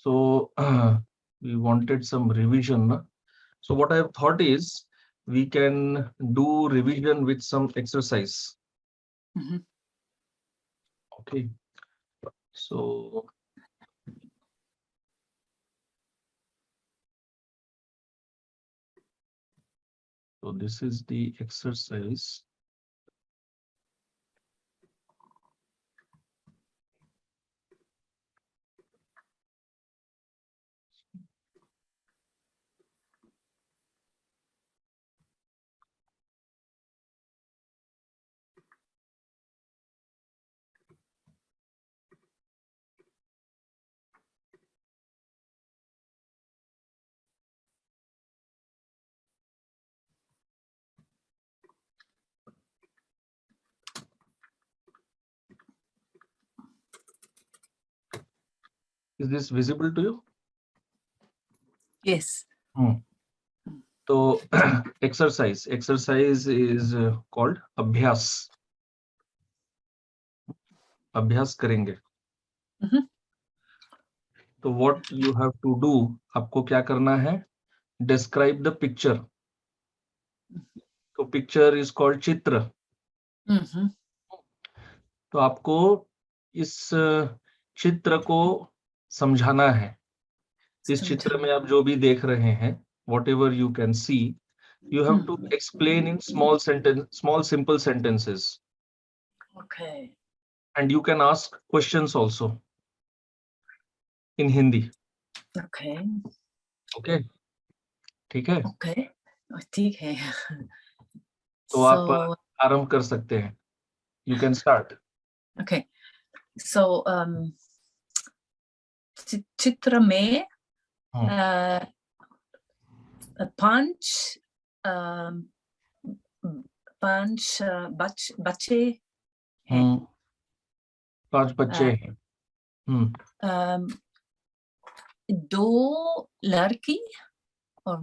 So we wanted some revision. Na? So what I have thought is we can do revision with some exercise. Mhm. Okay. So this is the exercise. Is this visible to you? Yes. So exercise is called abhyas. अभ्यास करेंगे. Mhm. तो what you have to do, आपको क्या करना है? Describe the picture. तो picture is called चित्र. Mhm. तो आपको इस चित्र को समझाना है. इस चित्र में आप जो भी देख रहे हैं, whatever you can see, you have to explain in small simple sentences. Okay. And you can ask questions also in Hindi. Okay. Okay. ठीक है? Okay. ठीक है. तो आप आरंभ कर सकते हैं. You can start. Okay. So चित्र में पांच बच्चे हैं. 5 बच्चे हैं. 2 लड़की और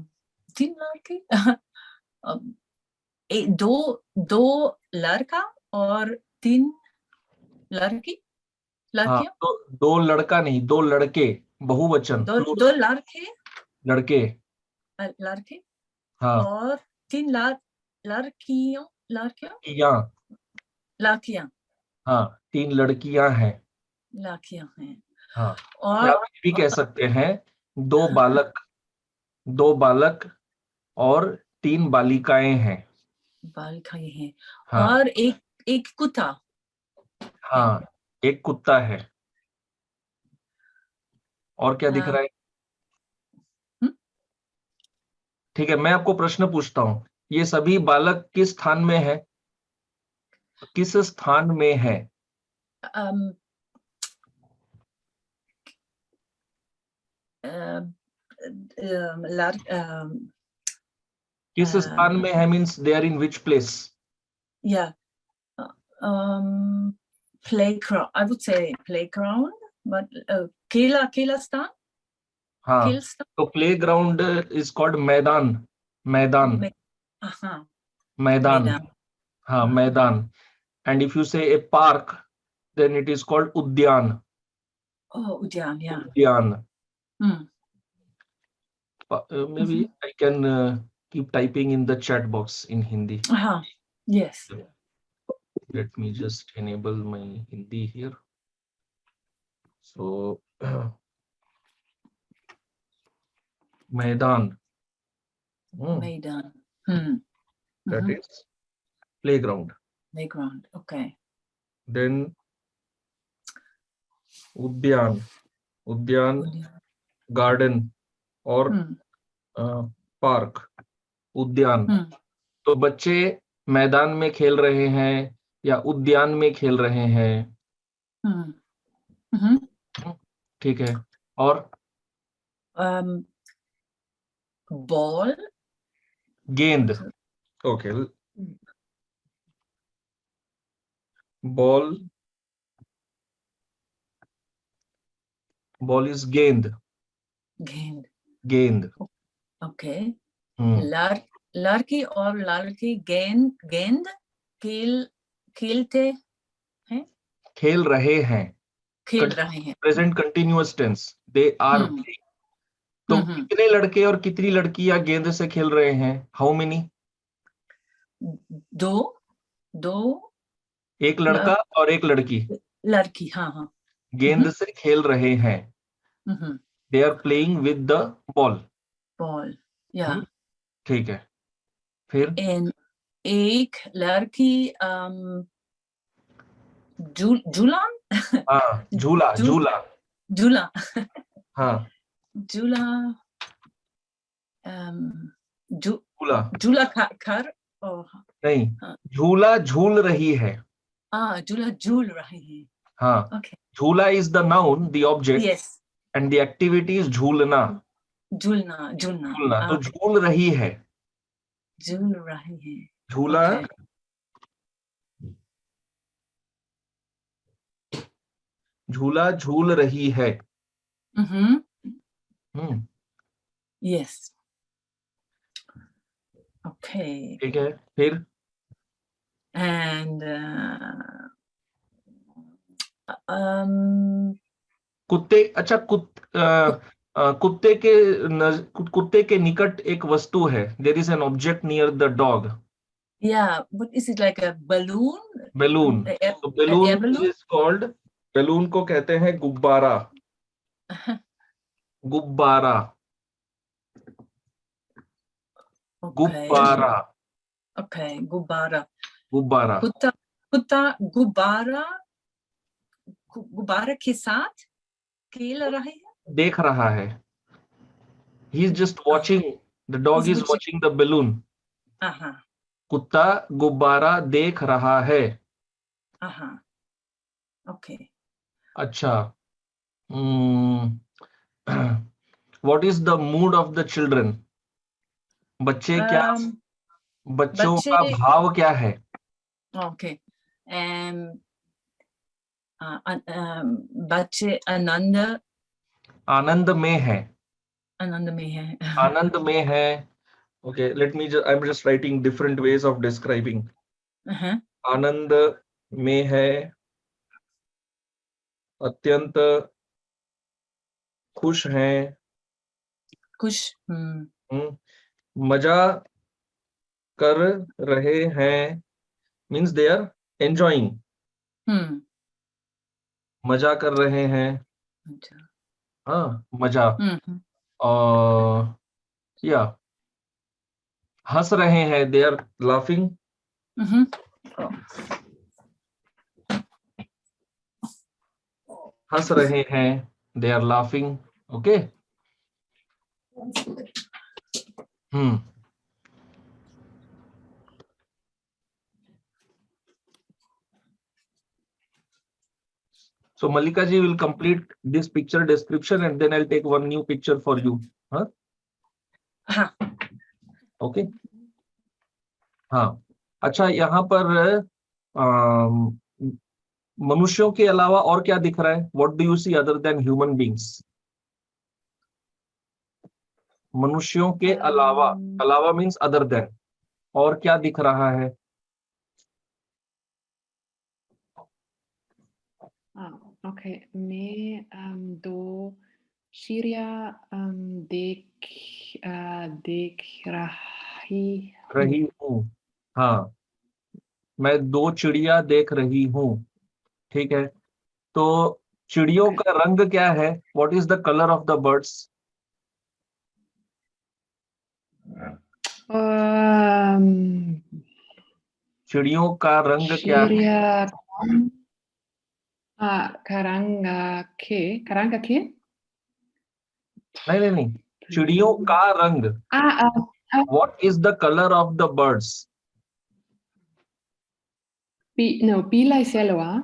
3 लड़की. दो लड़का और 3 लड़की. लड़कियां. दो लड़का नहीं, 2 लड़के, बहुवचन. 2 लड़के. लड़के. लड़के. हाँ. और 3 लड़कियां. लड़कियां. हाँ, 3 लड़कियां हैं. लड़कियां हैं. हाँ. और आप भी कह सकते हैं 2 बालक और 3 बालिकाएं हैं. बालिकाएं हैं. हाँ. और एक कुत्ता. हाँ, एक कुत्ता है. और क्या दिख रहा है? ठीक है, मैं आपको प्रश्न पूछता हूं. ये सभी बालक किस स्थान में है? किस स्थान में है? किस स्थान में है means they are in which place? Yeah. Playground. I would say playground, but खेला स्थान. हाँ. तो प्लेग्राउंड इज कॉल्ड मैदान. मैदान. मैदान. हाँ, मैदान. And if you say a park, then it is called उद्यान. उद्यान. Yeah. उद्यान. Maybe I can keep typing in the chat box in Hindi. Yes. Let me just enable my Hindi here. So मैदान. मैदान. That is playground. Playground. Okay. Then उद्यान, garden और park. उद्यान. तो बच्चे मैदान में खेल रहे हैं या उद्यान में खेल रहे हैं. ठीक है. और बॉल. गेंद. ओके. बॉल इज गेंद. गेंद. ओके. लड़की और लड़की गेंद खेलते हैं. खेल रहे हैं. Present continuous tense. They are Hmm. Playing. तो कितने लड़के और कितनी लड़कियां गेंद से खेल रहे हैं? How many? दो दो एक लड़का और एक लड़की लड़की, हाँ हाँ। गेंद से खेल रहे हैं। They are playing with the ball. Ball, या। ठीक है, फिर? एंड एक लड़की झूला हाँ, झूला झूला। झूला हाँ, झूला झूला झूला कर नहीं, हाँ। झूला झूल रही है। झूला झूल रही है। हाँ, ओके, झूला is the noun, the object, yes, and the activity is झूलना। झूलना झूलना। झूलना, तो झूल रही है। झूल रही है। झूला झूला झूल रही है। Yes, okay. ठीक है, फिर? एंड कुत्ते, अच्छा कुत्ते के निकट एक वस्तु है। There is an object near the dog. yeah, what is it, like a balloon? Balloon. तो balloon Air balloon? Is called, balloon को कहते हैं गुब्बारा। गुब्बारा, गुब्बारा, Okay, गुब्बारा। गुब्बारा। कुत्ता गुब्बारा के साथ खेल रहा है। देख रहा है। He is just watching, the dog is watching the balloon. कुत्ता गुब्बारा देख रहा है। ओके। अच्छा, what is the mood off the children? बच्चे क्या, बच्चों का भाव क्या है? ओके, बच्चे आनंद में है। आनंद में है। आनंद में है। Okay, let me I am just writing different ways of describing. आनंद में है, अत्यंत खुश हैं, खुश। मजा कर रहे हैं, मीन्स दे आर एंजॉइंग। मजा कर रहे हैं। हाँ, मजा। और या हंस रहे हैं, दे आर लाफिंग। हंस रहे हैं, they are laughing. Okay. So Malika ji will complete this picture description and then I'll take one new picture for you. Huh? Okay. हाँ, अच्छा, यहाँ पर मनुष्यों के अलावा और क्या दिख रहा है? What do you see other than human beings? मनुष्यों के अलावा, अलावा मीन्स अदर देन, और क्या दिख रहा है? ओके, मैं दो चिड़िया देख रही हूँ। हाँ, मैं दो चिड़िया देख रही हूँ। ठीक है, तो चिड़ियों का रंग क्या है? What is the colour of the birds? चिड़ियों का रंग क्या है? करंगा के नहीं, चिड़ियों का रंग। What is the colour of the birds? No, pila es yellow,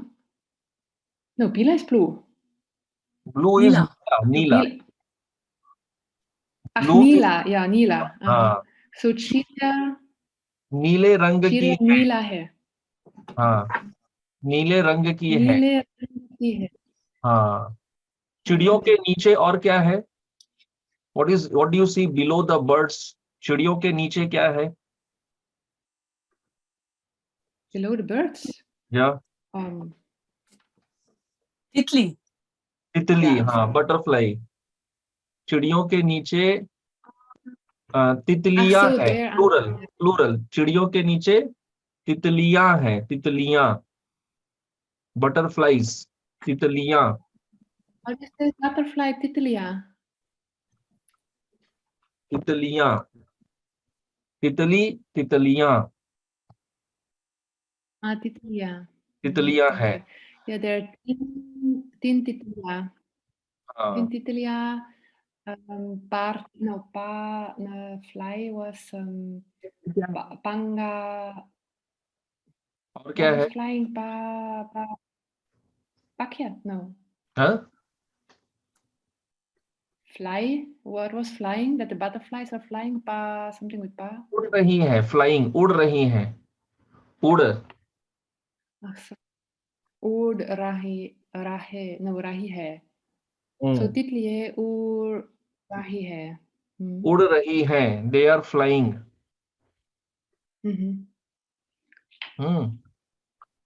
No, pila es blue. Blue is नीला। नीला, या नीला। हाँ, So चिड़िया नीले रंग की नीला है। हाँ, नीले रंग की है। नीले रंग की है। हाँ, चिड़ियों के नीचे और क्या है? What do you see below the birds? चिड़ियों के नीचे क्या है? Below the birds? या तितली। तितली, हाँ, बटरफ्लाई। चिड़ियों के नीचे तितलियां so हैं, there are प्लूरल प्लूरल, चिड़ियों के नीचे तितलियां हैं, तितलियां, बटरफ्लाइज, तितलियां, what is the butterfly titilia? तितलियां, तितली, तितलियां, Titilia. तितलियां है। Okay. Yeah, there are tin titilia. हाँ, Tin titilia. Fly was panga. और क्या What है? was flying? Pakya? No. हाँ? Fly. What was flying? That the butterflies are flying. Something with pa. उड़ रही है, फ्लाइंग, उड़ रही है, उड़, So, Ud rahe. No, rahi hai. So titliye ud rahi hai. उड़ रही है, दे आर फ्लाइंग। हम्म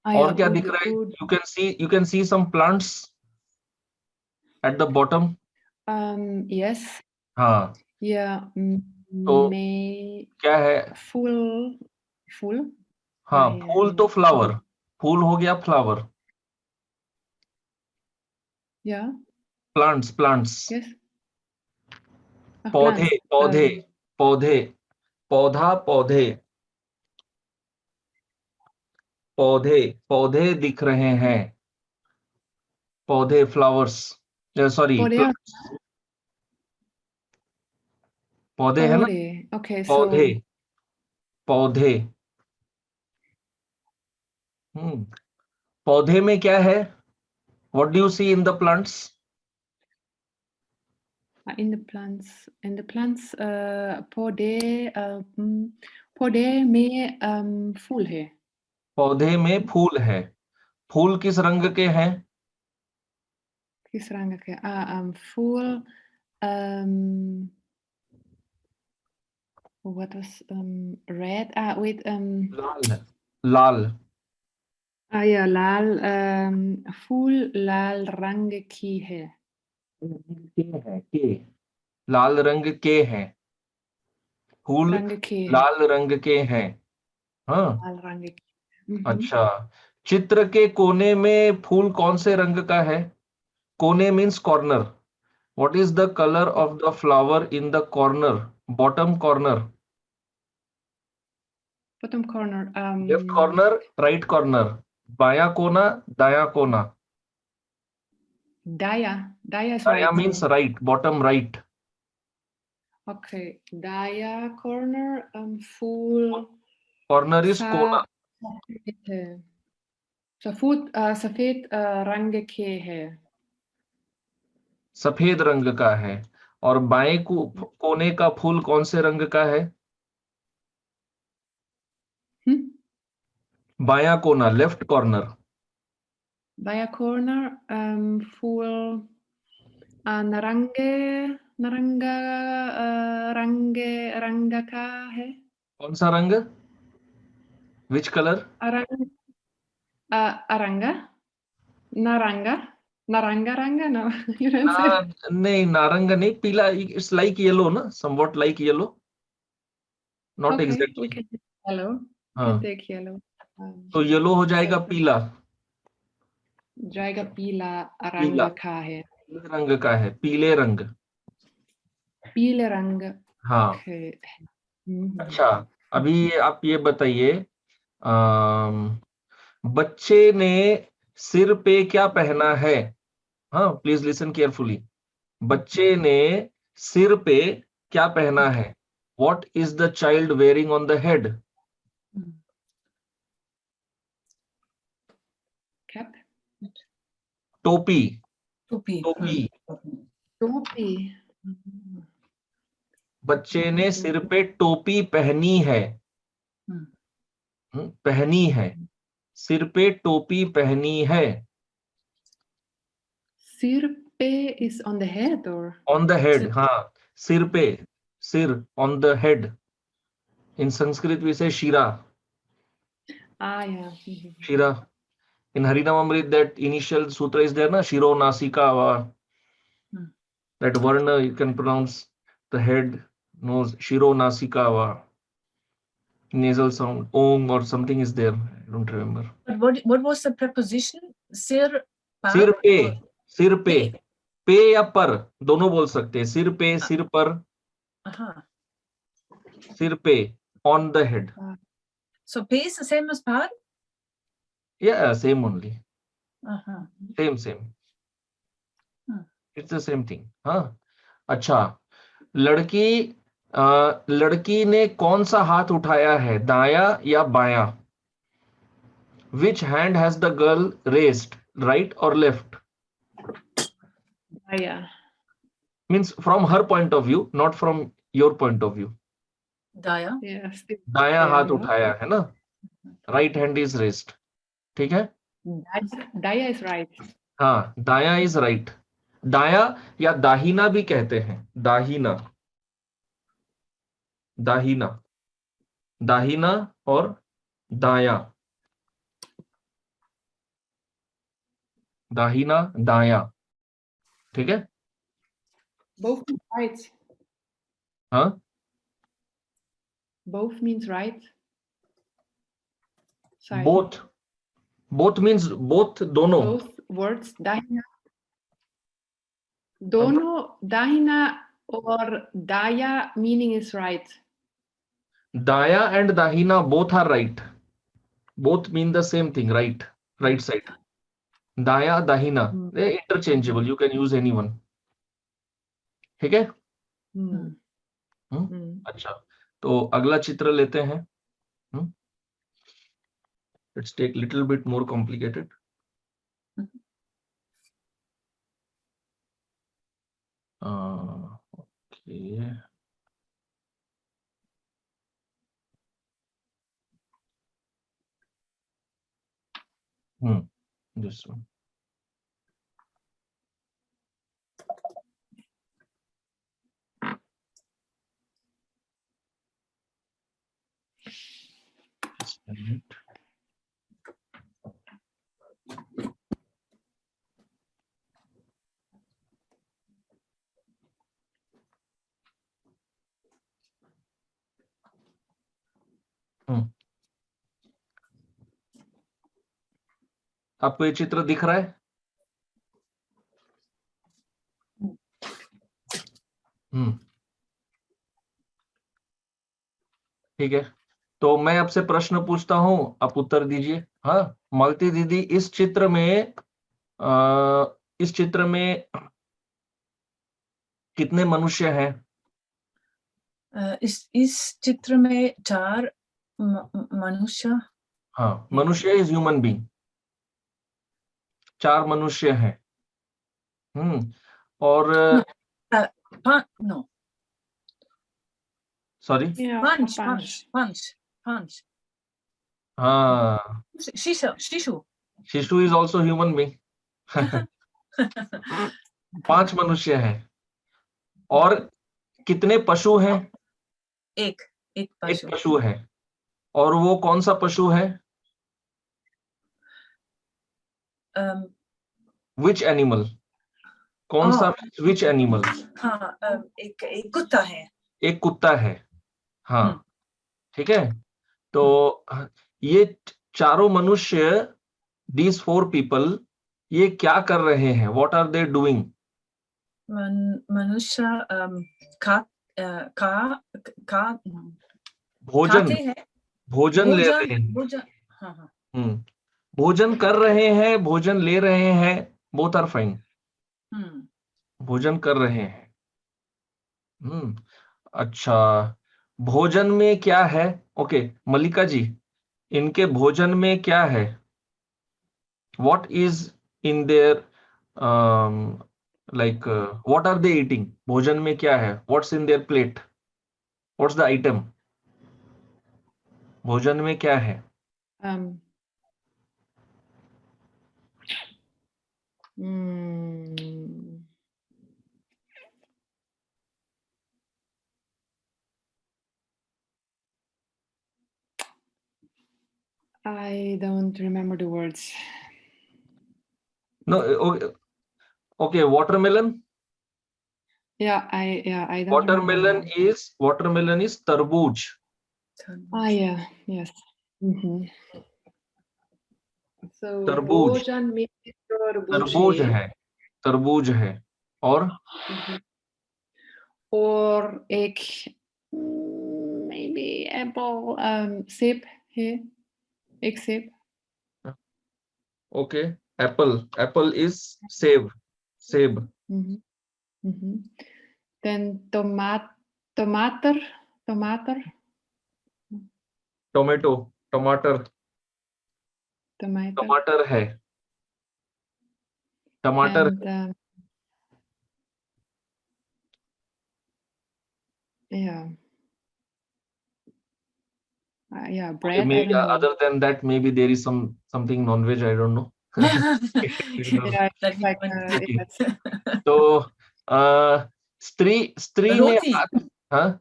और क्या दिख रहा है? You can see some plants at the bottom. Yes. हाँ, Yeah. तो May क्या है? full. हाँ, फूल तो फ्लावर, फूल हो गया flower, Yeah. Plants, plants, Yes. पौधे, Plants. पौधे, पौधे, पौधा, पौधे, पौधे, पौधे दिख रहे हैं, पौधे, फ्लावर्स, सॉरी, Pode. पौधे है ना, Okay. पौधे, So पौधे। पौधे में क्या है? What do you see in the plants? in the plants, पौधे में फूल है। पौधे में फूल है। फूल किस रंग के हैं? किस रंग के? फूल what was red? With Lal, Lal, yeah, लाल फूल लाल रंग की है। के हैं, के, लाल रंग के हैं, फूल रंग के है। लाल रंग के हैं। हाँ, लाल रंग की। अच्छा। चित्र के कोने में फूल कौन से रंग का है? कोने means corner. What is the colour of the flower in the corner, bottom corner? Bottom corner. Left corner, right corner, बायां कोना, दायां कोना? Daya. Daya is दायां right. Means right, bottom right. Okay. Daya corner. फूल corner is कोना। सफेद है। सफेद रंग के है। सफेद रंग का है। और बाएं कोने का फूल कौन से रंग का है? बायां कोना, लेफ्ट कॉर्नर। बाया कॉर्नर फूल नारंगे नारंगा रंग का है। कौन सा रंग? Which colour? अरंगा नारंगा नारंगा रंगा no you don't say नहीं, नारंग नहीं, पीला, इट्स लाइक येलो ना, somewhat like yellow, not okay we exactly. can take yellow हाँ, can take yellow तो येलो हो जाएगा पीला। जाएगा पीला रंग पीला, का है। पीले रंग का है, पीले रंग। पीले रंग हाँ, अच्छा। अभी आप ये बताइए, बच्चे ने सिर पे क्या पहना है? हाँ, प्लीज लिसन केयरफुली। बच्चे ने सिर पे क्या पहना है? What is the child wearing on the head? Cap टोपी, टोपी। टोपी। टोपी बच्चे ने सिर पे टोपी पहनी है। पहनी है, सिर पे टोपी पहनी है। सिर पे is on the head or on the head, हाँ, सिर पे, सिर, on the head. In Sanskrit we say शिरा, yeah शिरा। In Harinam Amrit, that initial sutra is there, na, Shiro Nasika Va. That varna you can pronounce the head, nose, shiro, nasika, va. Nasal sound, om or something is there. I don't remember. But what was the preposition? Sir, par, सिर पे, or सिर पे, pe? पे या पर दोनों बोल सकते हैं. सिर पे, सिर पर, Aha. सिर पे, on the head. So pe is the same as par? Yeah, same only. Aha. Same. Hmm. It's the same thing. हाँ. अच्छा, लड़की लड़की ने कौन सा हाथ उठाया है, दाया या बाया? Which hand has the girl raised, right or left? Daya. Means from her point of view, not from your point of view. Daya. Yes. दाया Daya, हाथ no? उठाया है ना, right hand is raised. ठीक है. Daya is right. हाँ, दाया is right. दाया या दाहिना भी कहते हैं. दाहिना, दाहिना, दाहिना और दाया. दाहिना, दाया. ठीक है. Both means right. हाँ, Both means right. Side. both means both, दोनों. Both words. Dahina. Dono, dahina or daya meaning is right. Daya and dahina both are right. Both mean the same thing, right? Right side. Daya, dahina, they're interchangeable. You can use anyone. ठीक है. अच्छा, तो अगला चित्र लेते हैं. Let's take little bit more complicated. Okay. This one. Just a minute. आपको ये चित्र दिख रहा है? ठीक है, तो मैं आपसे प्रश्न पूछता हूं, आप उत्तर दीजिए. हाँ, मालती दीदी, इस चित्र में कितने मनुष्य हैं? इस चित्र में 4 मनुष्य. हाँ, मनुष्य इज ह्यूमन बीइंग. 4 मनुष्य हैं. और no. सॉरी. Yeah, Punch. हाँ, शिशु. शिशु इज ऑल्सो ह्यूमन बीइंग. 5 मनुष्य हैं. और कितने पशु हैं? एक पशु है. और वो कौन सा पशु है? Which animal? कौन सा? Which animal? हाँ, एक कुत्ता है. एक कुत्ता है. हाँ, ठीक है. तो ये चारों मनुष्य, these 4 people, ये क्या कर रहे हैं? What are they doing? मनुष्य भोजन ले रहे हैं. भोजन कर रहे हैं, भोजन ले रहे हैं, both are fine. भोजन कर रहे हैं. अच्छा, भोजन में क्या है? ओके, मल्लिका जी, इनके भोजन में क्या है? What is in their what are they eating? भोजन में क्या है? What's in their plate? What's the item? भोजन में क्या है? I don't remember the words. No, okay, watermelon. I don't Watermelon remember. is tarbooj. Yeah, yes. So तरबूज Bojan means तरबूज है तरबूज है और or ek maybe apple sip here. Ek sip. okay apple is सेब Then tomater टमाटर है टमाटर and yeah bread. I maybe don't know. other than that maybe there is something non-veg I don't know. Yeah, That like Okay. yes. तो स्त्री ने Roti. हाथ हाँ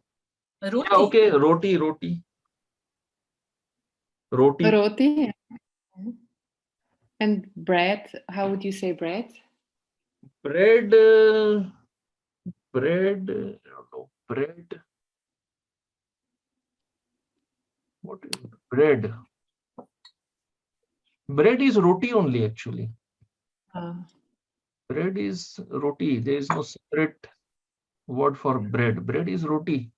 Roti. yeah, okay roti roti roti Roti. And bread, how would you say bread? bread I don't know bread what is bread is roti only actually. Bread is roti. There is no separate word for bread. Bread is roti.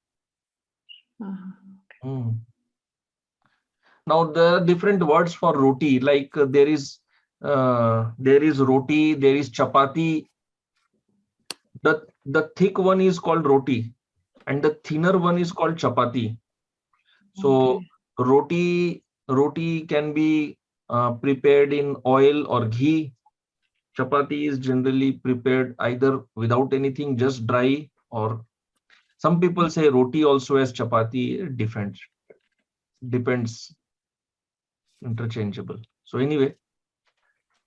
Now there are different words for roti. Like there is roti, there is chapati. The thick one is called roti, and the thinner one is called chapati. So roti can be prepared in oil or ghee. Chapati is generally prepared either without anything, just dry, or some people say roti also as chapati. Depends, interchangeable. So anyway,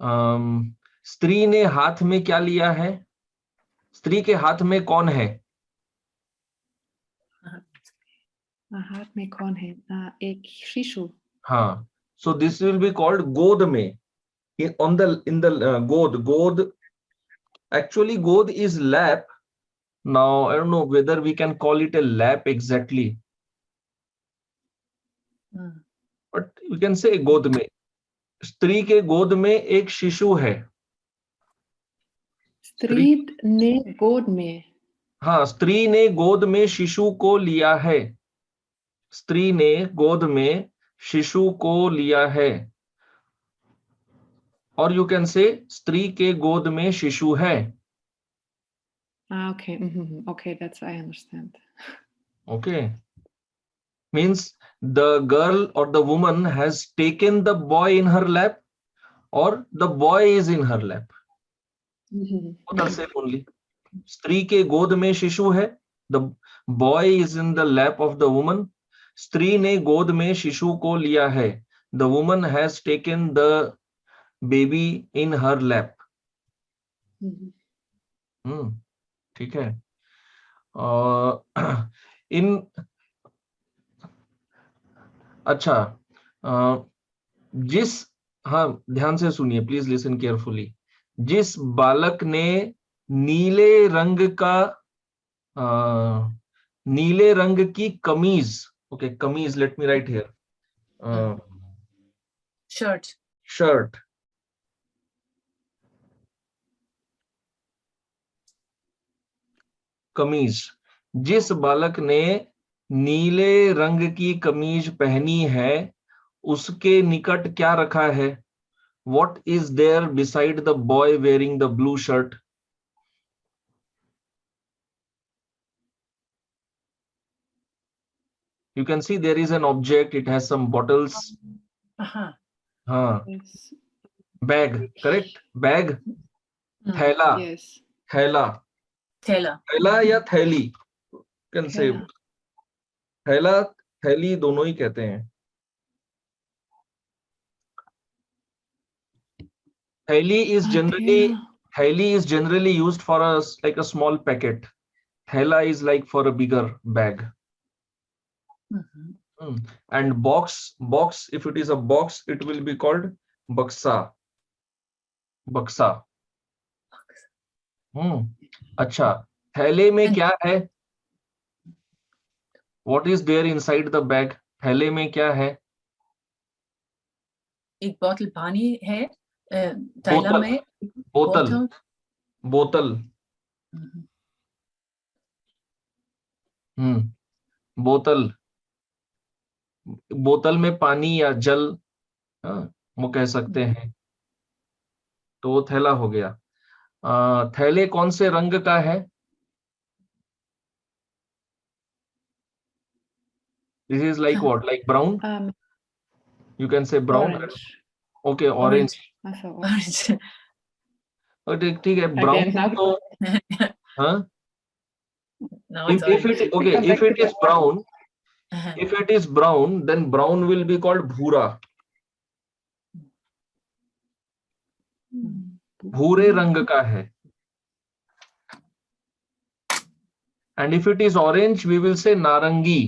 स्त्री ने हाथ में क्या लिया है? स्त्री के हाथ में कौन है? हाथ में कौन है? एक शिशु. हाँ. So this will be called गोद में. In the गोद. Actually, गोद is lap. Now I don't know whether we can call it a lap exactly. But we can say गोद में. स्त्री के गोद में एक शिशु है. स्त्री ने गोद में. हाँ, स्त्री ने गोद में शिशु को लिया है. स्त्री ने गोद में शिशु को लिया है. और यू कैन से स्त्री के गोद में शिशु है. Okay. Okay, that's I understand. Okay. Means the girl or the woman has taken the boy in her lap, or the boy is in her lap. Both are same only. स्त्री के गोद में शिशु है. The boy is in the lap of the woman. स्त्री ने गोद में शिशु को लिया है. The woman has taken the baby in her lap. ठीक है. अच्छा, हाँ ध्यान से सुनिए, प्लीज लिसन केयरफुली. जिस बालक ने नीले रंग की कमीज, ओके कमीज, let me right here, shirt. कमीज. जिस बालक ने नीले रंग की कमीज पहनी है, उसके निकट क्या रखा है? What is there beside the boy wearing the blue shirt? You can see there is an object. It has some bottles. Yes. Bag, correct? Bag. थैला. Yes. थैला या थैली. You can say थैला, थैली दोनों ही कहते हैं. थैली is generally used for like a small packet. Thela is like for a bigger bag. And box, if it is a box, it will be called baksa. अच्छा, थैले में And- क्या है? What is there inside the bag? थैले में क्या है? एक बॉटल पानी है, थैला बोतल, में बोतल, बोतल। बोतल। Mhm. बोतल, बोतल में पानी या जल, हाँ, वो कह सकते हैं। तो वो थैला हो गया। थैले कौन से रंग का है? This is like what? Like brown? You can say brown. Orange. Okay, orange. Also, Orange. ठीक है, brown again, now तो, हाँ, No, it's if orange. it, okay, if it is brown, if it is brown, then brown will be called भूरा। भूरे रंग का है। And if it is orange, we will say नारंगी।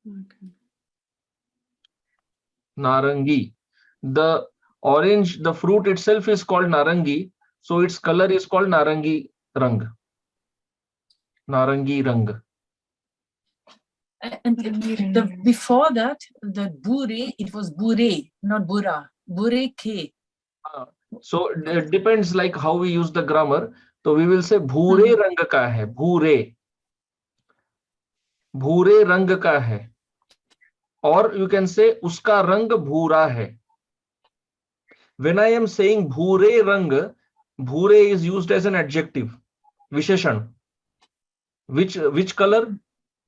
okay. Narangi. The orange, the fruit itself is called narangi, so its color is called narangi rang. Narangi rang. And before that, the bure, it was bure, not bura. Bure ke. So it depends like how we use the grammar. So we will say भूरे रंग का है, भूरे, भूरे रंग का है। और you can say उसका रंग भूरा है। When I am saying भूरे रंग, भूरे is used as an adjective, विशेषण। Which color?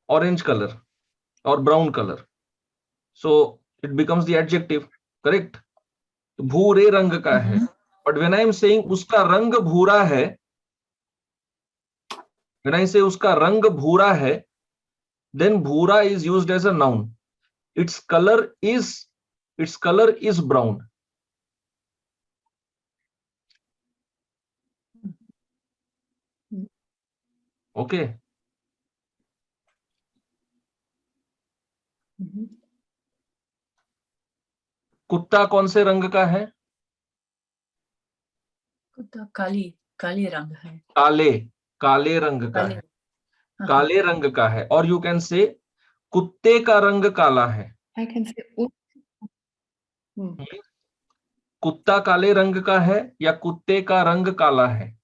Orange color or brown color. So it becomes the adjective, correct? भूरे रंग का है। But when I am saying उसका रंग भूरा है, when I say उसका रंग भूरा है, then भूरा is used as a noun. Its color is brown. Okay. कुत्ता कौन से रंग का है? कुत्ता काली, काली रंग है। काले, काले रंग का है, काले रंग का है। और यू कैन से कुत्ते का रंग काला है। I can say कुत्ता काले रंग का है या कुत्ते का रंग काला है?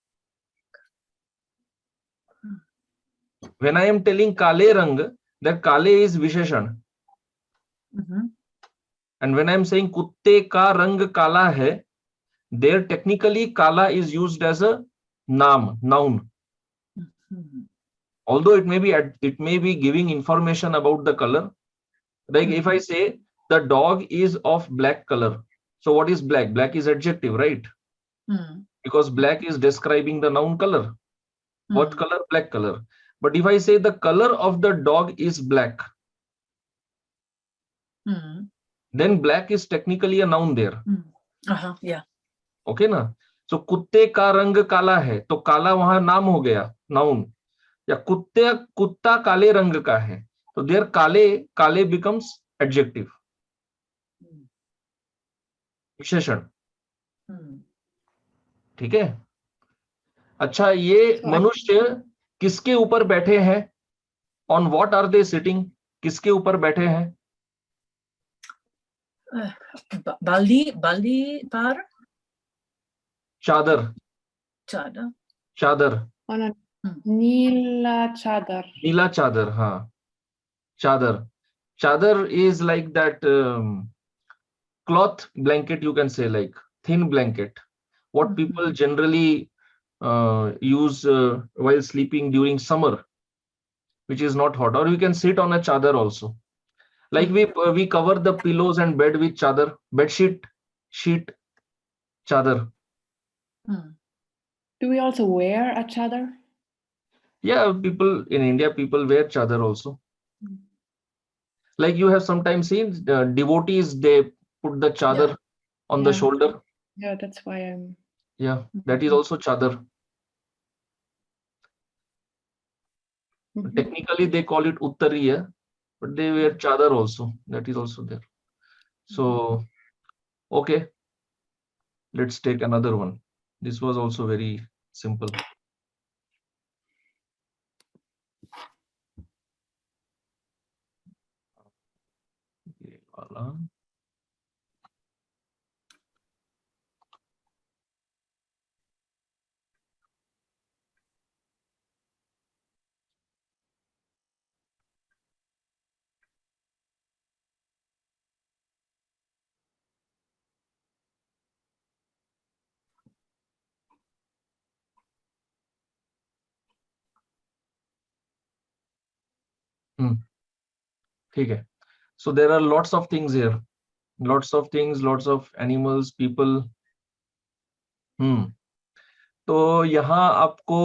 When I am telling काले रंग, that काले is विशेषण। And when I am saying कुत्ते का रंग काला है, there technically काला is used as a noun. Although it may be giving information about the color. Like if I say the dog is of black color, so what is black? Black is adjective, right? Because black is describing the noun color. What color? Black color. But if I say the color of the dog is black, then black is technically a noun there. Yeah. Okay ना? So कुत्ते का रंग काला है, तो काला वहां नाम हो गया, नाउन। या कुत्ता काले रंग का है, तो देयर काले becomes adjective, विशेषण। ठीक है। अच्छा, ये मनुष्य किसके ऊपर बैठे हैं? On what are they sitting? किसके ऊपर बैठे हैं? बाल्दी पर? चादर, चादर, चादर, नीला चादर। नीला चादर, हाँ, चादर। चादर is like that cloth blanket, you can say, like thin blanket, what people generally use while sleeping during summer, which is not hot. Or we can sit on a chadar also, like we cover the pillows and bed with chadar, bed sheet, chadar. Do we also wear a chadar? Yeah, people in India, people wear chadar also. Like you have sometimes seen devotees, they put the chadar on the shoulder. Yeah, that's why I'm. Yeah, that is also chadar. Technically they call it uttariya, but they wear chadar also, that is also there. So okay, let's take another one. This was also very simple. ठीक है. So there are lots of things here. Lots of things, lots of animals, people. तो यहाँ आपको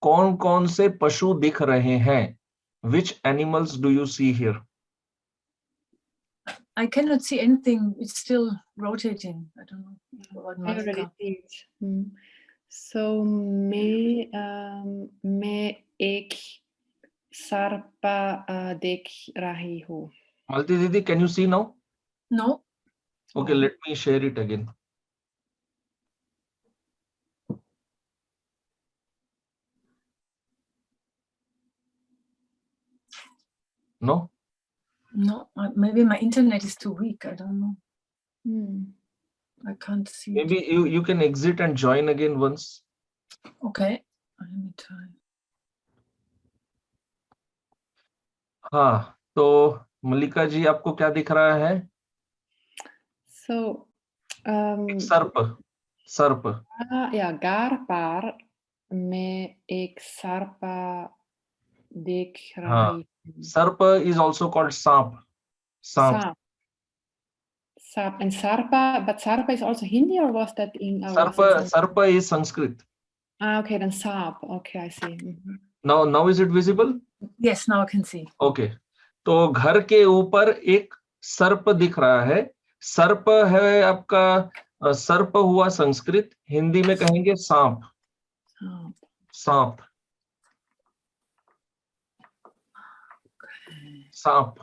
कौन कौन से पशु दिख रहे हैं? Which animals do you see here? I cannot see anything. It's still rotating. I don't know what I already Malika. see it. So मैं एक सर्प देख रही हूँ. Malti Didi, can you see now? No. Okay, let me share it again. No? No, maybe my internet is too weak. I don't know. I can't see. Maybe you can exit and join again once. Okay, let me try. हाँ, तो मल्लिका जी आपको क्या दिख रहा है? So सर्प. या गारपार में एक सर्प देख रही हूँ. सर्प is also called सांप. Sap and sarpa, but sarpa is also Hindi, or was that in? Sarpa is Sanskrit. Okay, then sap. Okay, I see. Now is it visible? Yes, now I can see. Okay. तो घर के ऊपर एक सर्प दिख रहा है. सर्प है आपका सर्प हुआ संस्कृत, हिंदी में कहेंगे सांप. सांप. सांप.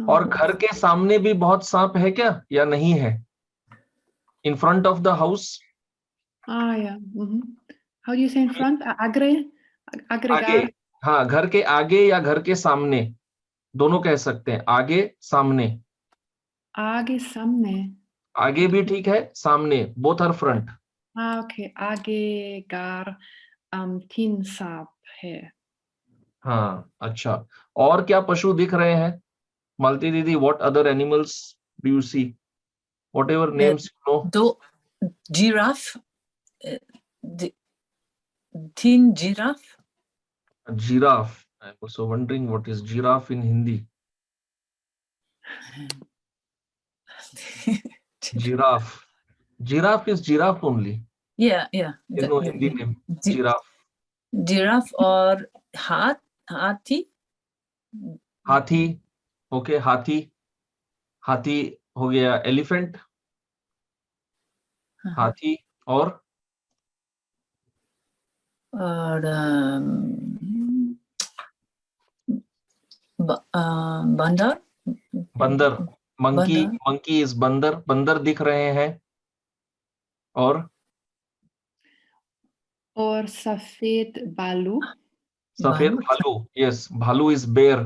और घर के सामने भी बहुत सांप है क्या या नहीं है? In front of the house. Yeah. How do you say in front? आगे. हाँ, घर के आगे या घर के सामने, दोनों कह सकते हैं. आगे सामने. आगे सामने. आगे भी ठीक है, सामने. Both are front. Okay. आगे गार 3 सांप है. हाँ, अच्छा. और क्या पशु दिख रहे हैं? मालती दीदी, what other animals do you see? Whatever names you know. Giraffe. Thin giraffe. Giraffe. I'm also wondering what is giraffe in Hindi. Giraffe. Giraffe is giraffe only. Yeah. There's no Hindi name. Giraffe. Giraffe or hathi. हाथी. Okay, हाथी हो गया. Elephant. हाथी. और बंदर. Monkey is बंदर दिख रहे हैं. और सफेद भालू. यस, भालू इज बेयर.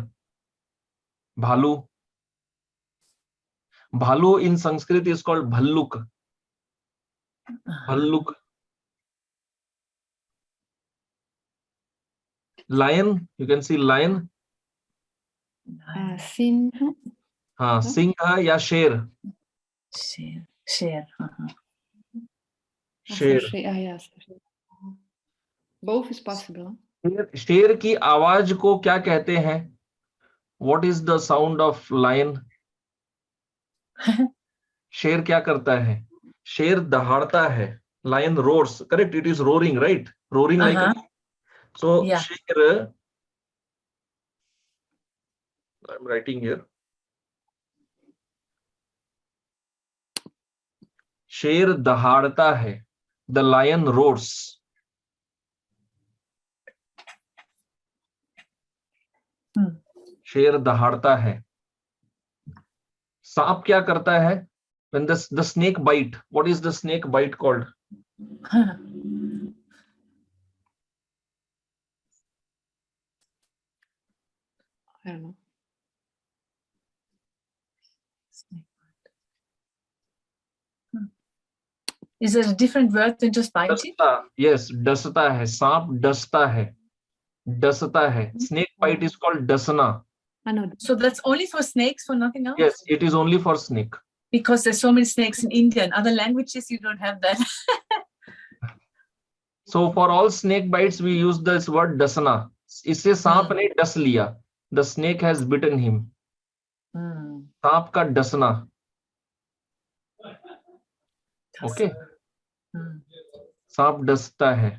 भालू इन संस्कृत इज कॉल्ड भल्लुक. Lion, you can see lion. सिंह. हाँ, सिंह या शेर. शेर. Yes. Both is possible. शेर की आवाज को क्या कहते हैं? What is the sound of lion? शेर क्या करता है? शेर दहाड़ता है. Lion roars. Correct, it is roaring, right? Roaring like a... So, yeah. Sheer, I'm writing here. शेर दहाड़ता है. The lion roars. शेर दहाड़ता है. सांप क्या करता है? When the snake bite, what is the snake bite called? I don't know. Is there a different word than just biting? Yes, डसता है. सांप डसता है. Snake bite is called dasana. I know. So that's only for snakes, for nothing else? Yes, it is only for snake. Because there's so many snakes in India and other languages, you don't have that. So for all snake bites, we use this word dasana. इससे सांप ने डस लिया. The snake has bitten him. सांप का डसना. Okay. सांप डसता है.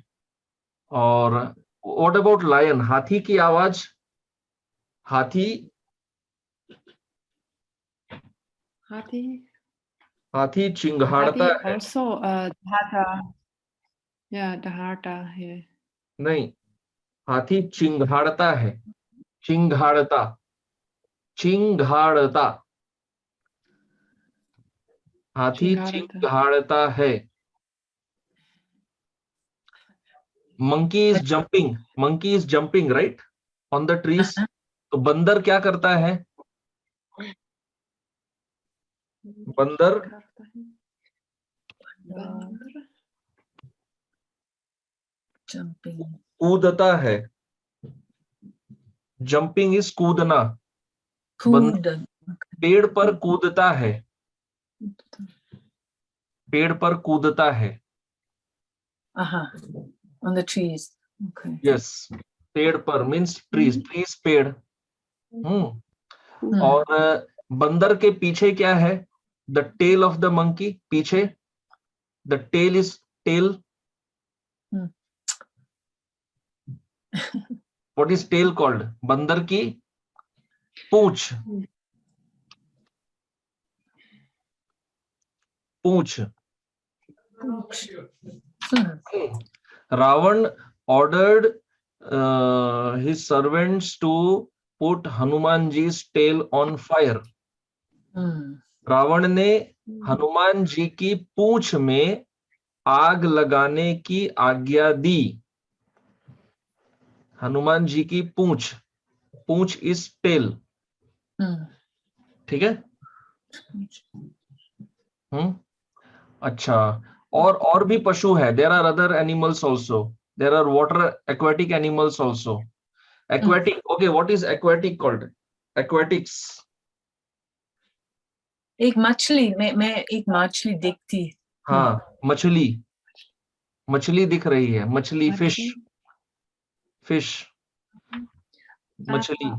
और what about lion? हाथी की आवाज. हाथी चिंघाड़ता है. Also, Dhata. Yeah, the Harta here. नहीं, हाथी चिंघाड़ता है. चिंघाड़ता. चिंघाड़ता. हाथी चिंघाड़ता है. Monkey is jumping. Monkey is jumping, right? On the trees. तो बंदर क्या करता है? बंदर Jumping. कूदता है. Jumping is कूदना. Cood. पेड़ पर कूदता है. पेड़ पर कूदता है. On the trees. Okay. Yes. पेड़ पर means trees. Trees पेड़. और बंदर के पीछे क्या है? The tail of the monkey. पीछे. The tail is tail. What is tail called? बंदर की पूंछ. पूंछ. Ravan ordered his servants to put Hanumanji's tail on fire. Ravan ने हनुमान जी की पूंछ में आग लगाने की आज्ञा दी. हनुमान जी की पूंछ. पूंछ इज टेल. ठीक है. अच्छा. और भी पशु है. There are other animals also. There are water aquatic animals also. Aquatic. Okay, what is aquatic called? Aquatics. एक मछली. मैं एक मछली दिखती. हाँ, मछली. मछली दिख रही है. मछली. फिश. फिश. मछली.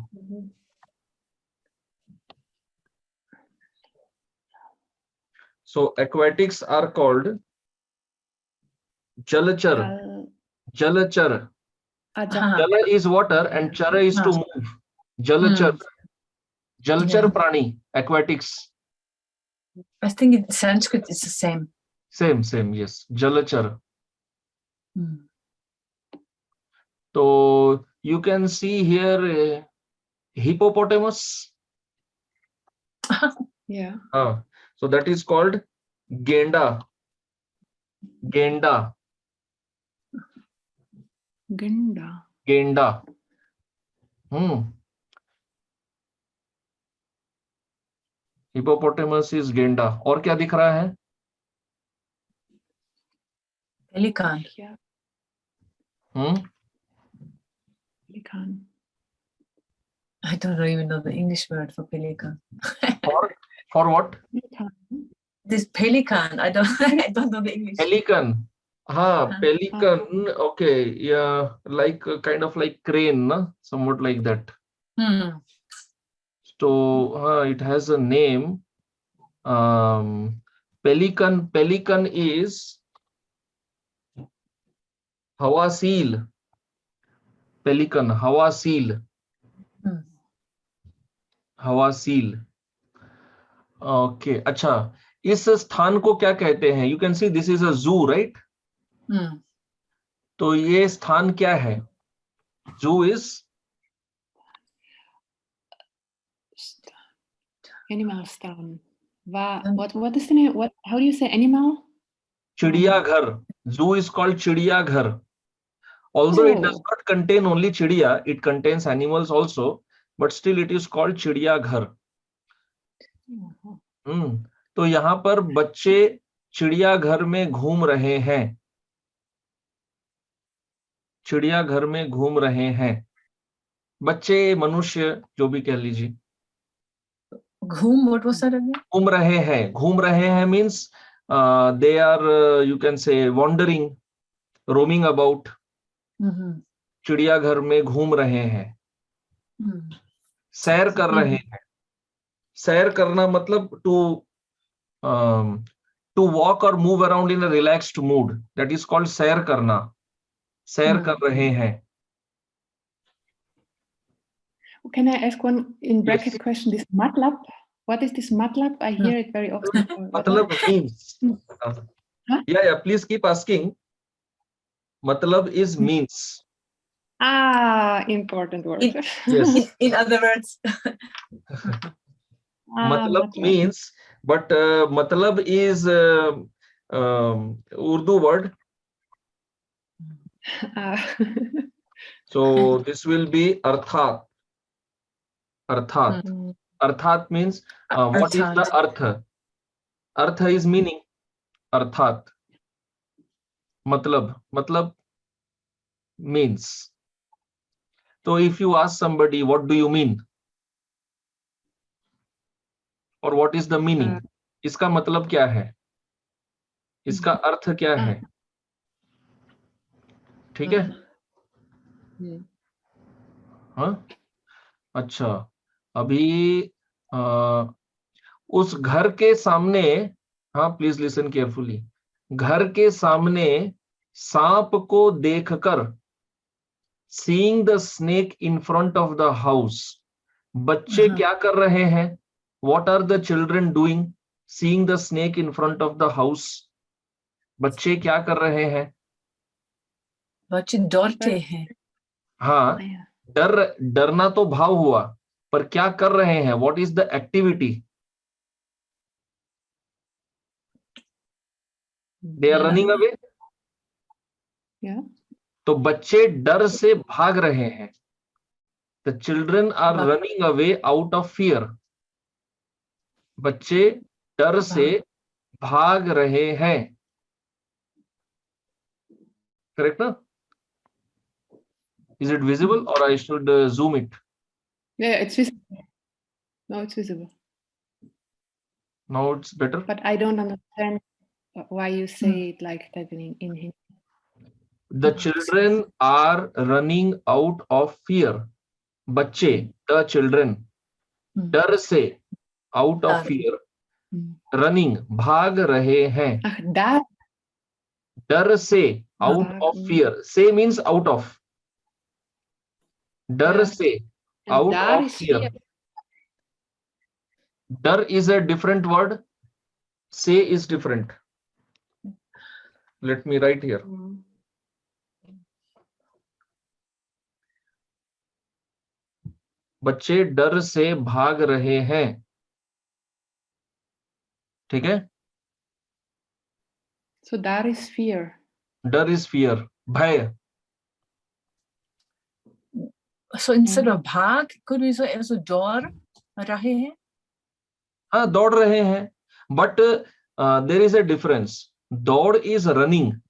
So aquatics are called Jalachar. Jalachar. Jala is water and chara is to move. Jalachar. Jalachar prani. Aquatics. I think in Sanskrit it's the same. Same, yes. Jalachar. So you can see here hippopotamus. Yeah. So that is called Genda. Genda. Genda. Genda. Hippopotamus is Genda. और क्या दिख रहा है? Pelican. Pelican. I don't even know the English word for pelican. For what? This pelican. I don't know the English. Pelican. Pelican. Okay, yeah, like kind of like crane, no? Somewhat like that. So it has a name. Pelican. Pelican is हवा seal. Pelican. हवा seal. हवा seal. Okay. अच्छा, इस स्थान को क्या कहते हैं? You can see this is a जू, राइट? तो ये स्थान क्या है? जू is Animal stand. What is the name? How do you say animal? चिड़ियाघर. जू इज कॉल्ड चिड़ियाघर. Although it does not contain only chidiya, it contains animals also, but still it is called चिड़ियाघर. तो यहाँ पर बच्चे चिड़ियाघर में घूम रहे हैं. चिड़ियाघर में घूम रहे हैं. बच्चे, मनुष्य, जो भी कह लीजिए. What was that again? घूम रहे हैं. घूम रहे हैं means they are you can say wandering, roaming about. चिड़ियाघर में घूम रहे हैं. सैर कर रहे हैं. सैर करना मतलब to walk or move around in a relaxed mood. That is called सैर करना. सैर कर रहे हैं. Can I ask one in bracket Yes. question? This matlab, what is this matlab? I hear it very often. Matlab means. Huh? Yeah, please keep asking. Matlab is means. Ah, important word. Yes. In other words. Matlab means, but matlab is Urdu word. So this will be arthat. Arthat. Arthat means what is the artha? Artha is meaning. Arthat. Matlab means. So if you ask somebody, what do you mean? और what is the meaning? इसका मतलब क्या है? इसका अर्थ क्या है? ठीक है? हाँ? अच्छा, अभी उस घर के सामने, हाँ प्लीज लिसन केयरफुली, घर के सामने सांप को देखकर, seeing the snake in front of the house, बच्चे क्या कर रहे हैं? What are the children doing? Seeing the snake in front of the house. बच्चे क्या कर रहे हैं? बच्चे डरते हैं. हाँ, डरना तो भाव हुआ, पर क्या कर रहे हैं? What is the activity? They are running away. Yeah. तो बच्चे डर से भाग रहे हैं. The children are running away out of fear. बच्चे डर से भाग रहे हैं. Correct ना? Is it visible or I should zoom it? Yeah, it's visible. No, it's visible. Now it's better. But I don't understand why you say it like that in Hindi. The children are running out of fear. बच्चे, the children, डर से, out of fear, running, भाग रहे हैं. डर से, out of fear. Say means out of. डर से, out of fear. Dar is a different word. Say is different. Let me write here. बच्चे डर से भाग रहे हैं. ठीक है? So that is fear. डर is fear. भय. So instead of भाग, could we say also दौड़ रहे हैं? हाँ, दौड़ रहे हैं. But there is a difference. दौड़ is running.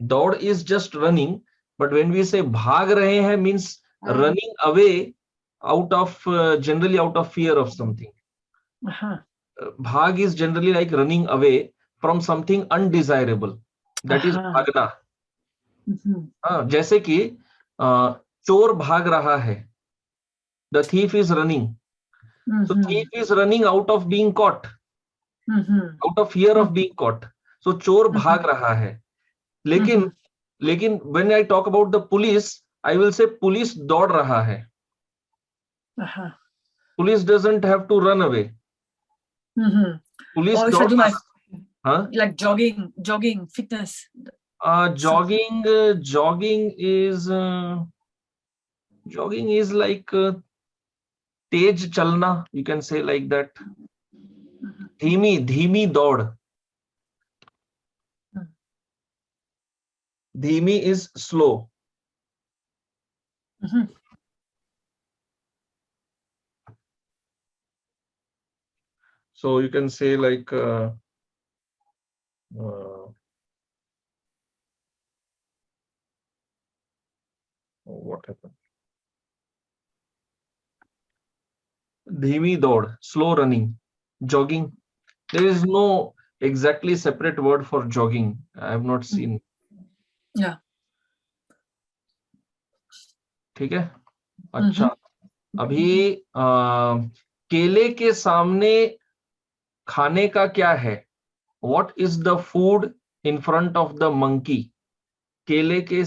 दौड़ is just running. But when we say भाग रहे हैं means running away out of generally out of fear of something. Bhag is generally like running away from something undesirable. That is भागना. जैसे कि चोर भाग रहा है. The thief is running. So thief is running out of being caught. Out of fear of being caught. So चोर भाग रहा है. लेकिन when I talk about the police, I will say police दौड़ रहा है. Police doesn't have to run away. Police दौड़ like, huh? Like jogging, fitness. Jogging is like तेज चलना. You can say like that. धीमी दौड़. धीमी is slow. So you can say like what happened? धीमी दौड़, slow running, jogging. There is no exactly separate word for jogging. I have not seen. Yeah. ठीक है. अच्छा. अभी केले के सामने खाने का क्या है? What is the food in front of the monkey? केले के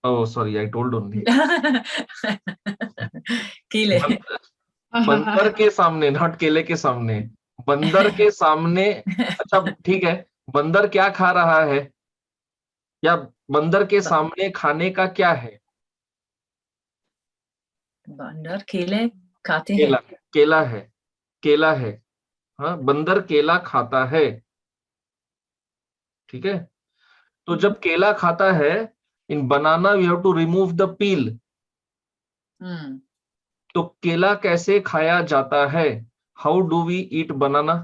oh sorry, I told only. Kile. बंदर के सामने, नॉट केले के सामने, बंदर के सामने। अच्छा ठीक है, बंदर क्या खा रहा है, या बंदर के सामने खाने का क्या है? बंदर केले खाते हैं। केला, केला है, केला है। हाँ, बंदर केला खाता है। ठीक है, तो जब केला खाता है, in banana we have to remove the peel. तो केला कैसे खाया जाता है? How do we eat banana?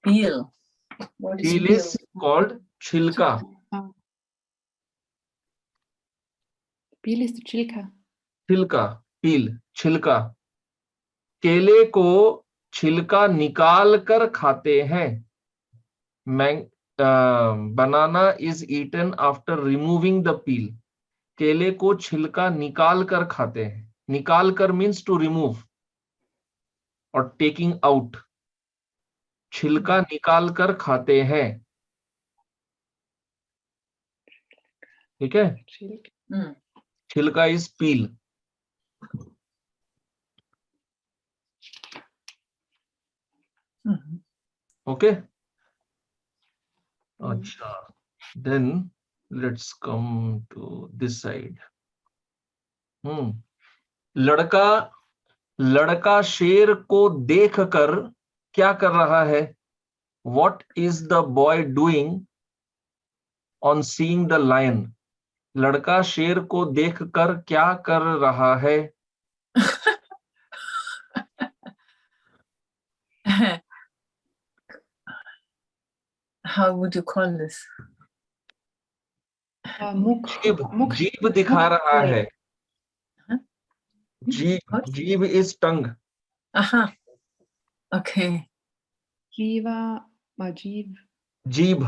Peel. What is peel peel? Is called छिलका। Peel is the chilka. छिलका, पील, छिलका। केले को छिलका निकाल कर खाते हैं। Banana is eaten after removing the peel. केले को छिलका निकाल कर खाते हैं। निकाल कर मीन्स टू रिमूव और टेकिंग आउट। छिलका निकाल कर खाते हैं। ठीक है, Chilka. छिलका इज पील। ओके, अच्छा, then let's come to this side. लड़का लड़का शेर को देखकर क्या कर रहा है? What is the boy doing on seeing the lion? लड़का शेर को देखकर क्या कर रहा है? How would you call this? Muk. जीभ दिखा रहा है। Huh? What? जीभ is tongue. Aha. Okay. Jiva. Majiv. जीभ,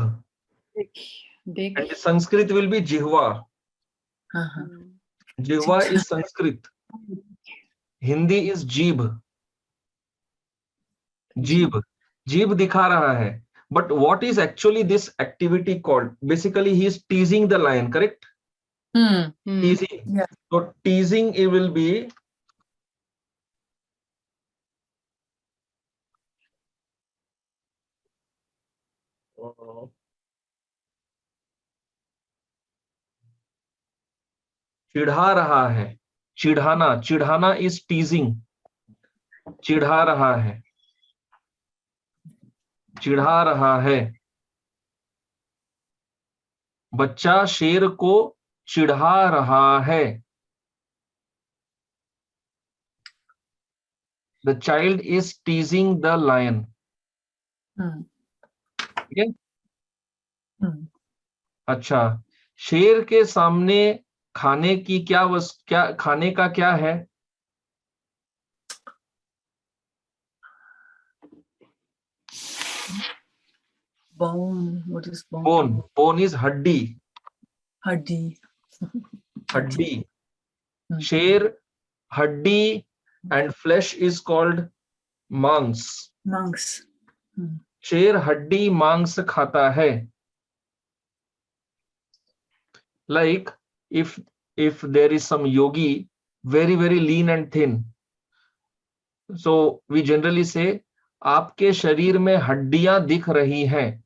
Dik. and Sanskrit will be jihva. Jihva is Sanskrit. Hindi is जीभ। जीभ, जीभ दिखा रहा है। But what is actually this activity called? Basically, he is teasing the lion, correct? Teasing. Yeah. So teasing it will be चिढ़ा रहा है। चिढ़ाना, चिढ़ाना is टीजिंग। चिढ़ा रहा है, चिढ़ा रहा है। बच्चा शेर को चिढ़ा रहा है। The child is teasing the lion. ठीक है, अच्छा, शेर के सामने खाने की क्या खाने का क्या है? Bone. What is bone? Bone, bone is हड्डी। Hadi. हड्डी, शेर हड्डी, एंड फ्लेश इज कॉल्ड मांस। Monks. शेर हड्डी मांस खाता है। Like if there is some yogi very lean and thin, so we generally say आपके शरीर में हड्डियां दिख रही हैं।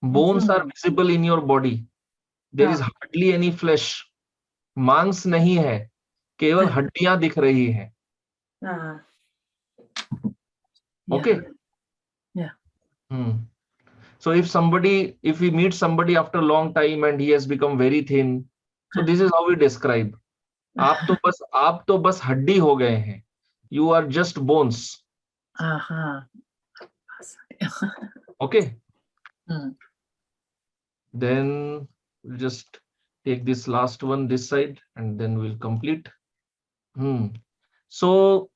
Bones are visible in your body. There is hardly any flesh. मांस नहीं है, केवल हड्डियां दिख रही हैं। Okay. Yeah. So if we meet somebody after a long time and he has become very thin, so this is how we describe. आप तो बस हड्डी हो गए हैं। You are just bones. Okay. Then we'll just take this last one this side and then we'll complete. So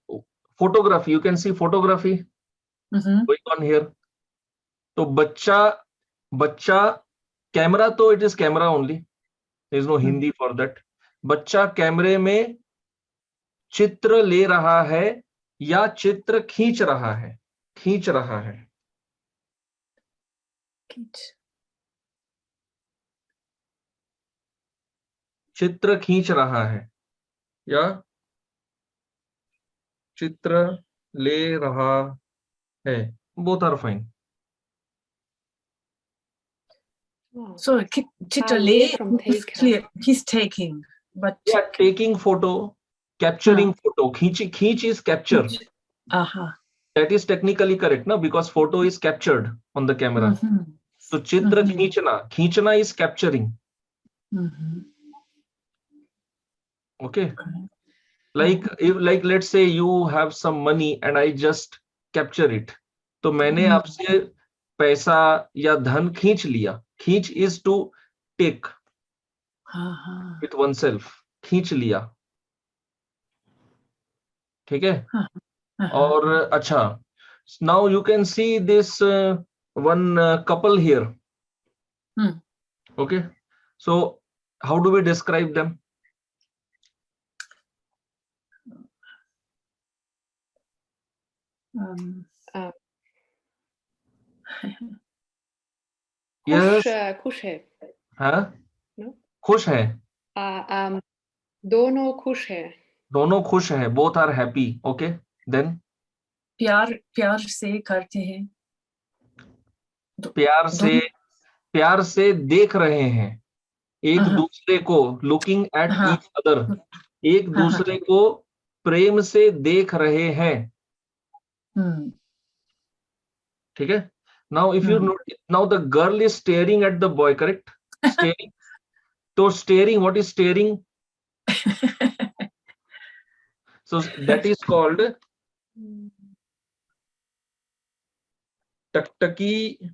photography, you can see photography going on here. तो बच्चा camera, तो it is camera only. There is no Hindi for that. बच्चा कैमरे में चित्र ले रहा है या चित्र खींच रहा है? खींच रहा है। चित्र खींच रहा है या चित्र ले रहा है। Both are fine. So चित्र ले ले from is take. clear. He's taking, but Yeah, taking photo, capturing photo. Kheench is capture. aha. That is technically correct, no? Because photo is captured on the camera. So चित्र खींचना, खींचना is capturing. Okay. Like let's say you have some money and I just capture it. तो मैंने आपसे पैसा या धन खींच लिया. खींच is to take with oneself. खींच लिया. ठीक है? और अच्छा, now you can see this one couple here. Okay, so how do we describe them? Yes. खुश है. हाँ? No? खुश है. दोनों खुश है. दोनों खुश हैं. Both are happy. Okay, then प्यार से करते हैं. प्यार से देख रहे हैं एक दूसरे को. Looking at each other. एक दूसरे को प्रेम से देख रहे हैं. ठीक है? Now if you note, now the girl is staring at the boy, correct? Staring. So staring, what is staring? So that is called टकटकी.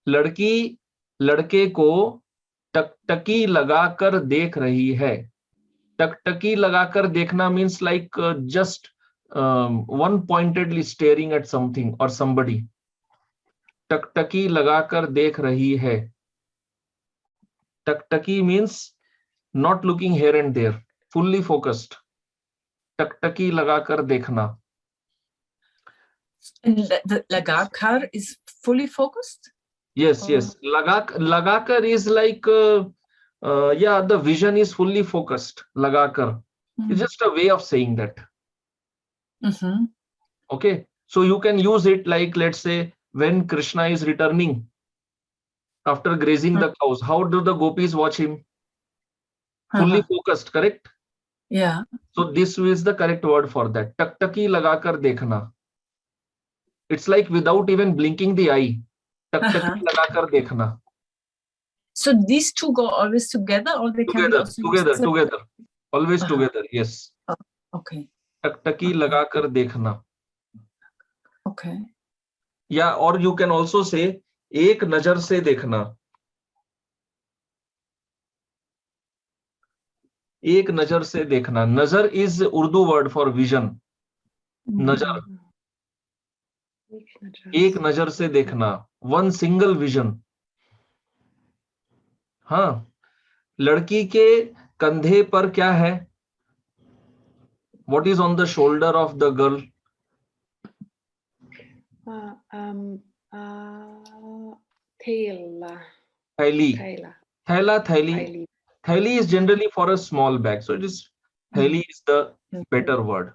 लड़की लड़के को टकटकी लगाकर देख रही है. टकटकी लगाकर देखना means like just one pointedly staring at something or somebody. टकटकी लगाकर देख रही है. टकटकी means not looking here and there, fully focused. टकटकी लगाकर देखना. And the लगाकर is fully focused? Yes, yes. लगाकर is like yeah, the vision is fully focused. लगाकर. It's just a way of saying that. Okay, so you can use it like, let's say, when Krishna is returning after grazing the cows, how do the gopis watch him? Fully focused, correct? Yeah. So this is the correct word for that. टकटकी लगाकर देखना. It's like without even blinking the eye. टकटकी लगाकर देखना. So these two go always together, or they can be also together. Always together. Yes. Okay. टकटकी लगाकर देखना. Okay. या और you can also say एक नजर से देखना. एक नजर से देखना. नजर is Urdu word for vision. नजर. एक नजर से देखना. One single vision. हाँ. लड़की के कंधे पर क्या है? What is on the shoulder of the girl? थैली. थैली. Thali is generally for a small bag, so it is thali is the better word.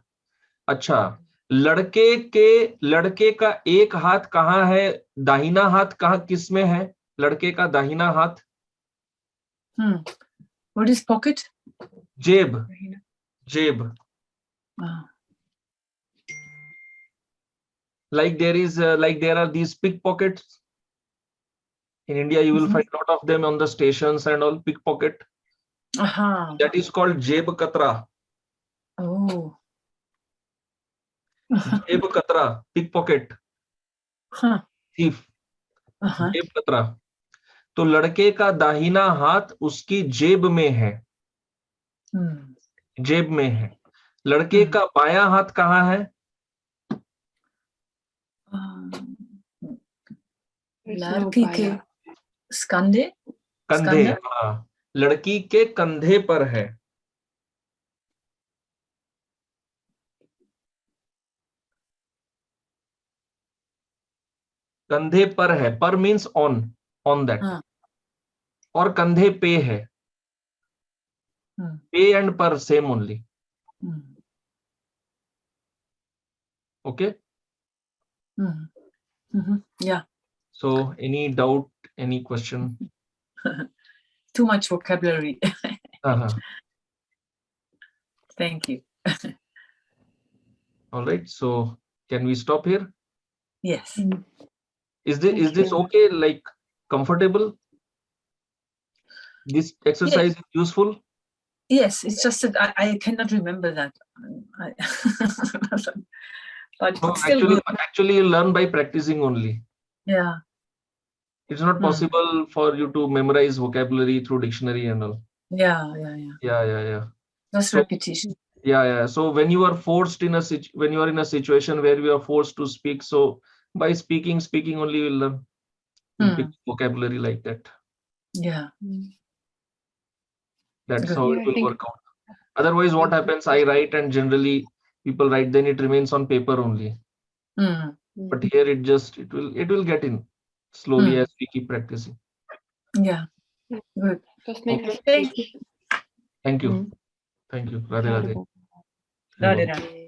अच्छा, लड़के का एक हाथ कहाँ है? दाहिना हाथ कहाँ किसमें है? लड़के का दाहिना हाथ. What is pocket? जेब. Like there are these pickpockets. In India, you will find a lot of them on the stations and all. Pickpocket. That is called जेब कतरा. Oh. जेब कतरा, pickpocket. Thief. जेब कतरा. तो लड़के का दाहिना हाथ उसकी जेब में है. जेब में है. लड़के का बायां हाथ कहाँ है? लड़की के स्कंधे. कंधे, Skanda? हाँ, लड़की के कंधे पर है। कंधे पर है, पर मीन्स ऑन दैट, हाँ. और कंधे पे है। Hmm. पे एंड पर same only. Hmm. Okay, Hmm. Mhm. Yeah. so any doubt, any question? Too much vocabulary. Uh-huh. Thank you. All right, so can we stop here? Yes. Is this okay, like comfortable? This exercise is useful? Yes, it's just that I cannot remember that. But No, it's still good. actually you learn by practicing only. Yeah. It's not possible for you to memorize vocabulary through dictionary and all. Yeah. Yeah. Just So- repetition. Yeah. So when you are forced when you are in a situation where you are forced to speak, so by speaking only you will learn. You'll pick vocabulary like that. Yeah. That's Good. how Yeah, it I will think- work out. Otherwise, what happens? I write and generally people write, then it remains on paper only. Mm. But here it will get in slowly as we keep practicing. Yeah. Good. Just make Okay. a Thank you. Thank you. Mm. Thank you. Radhe Radhe. Radhe Radhe.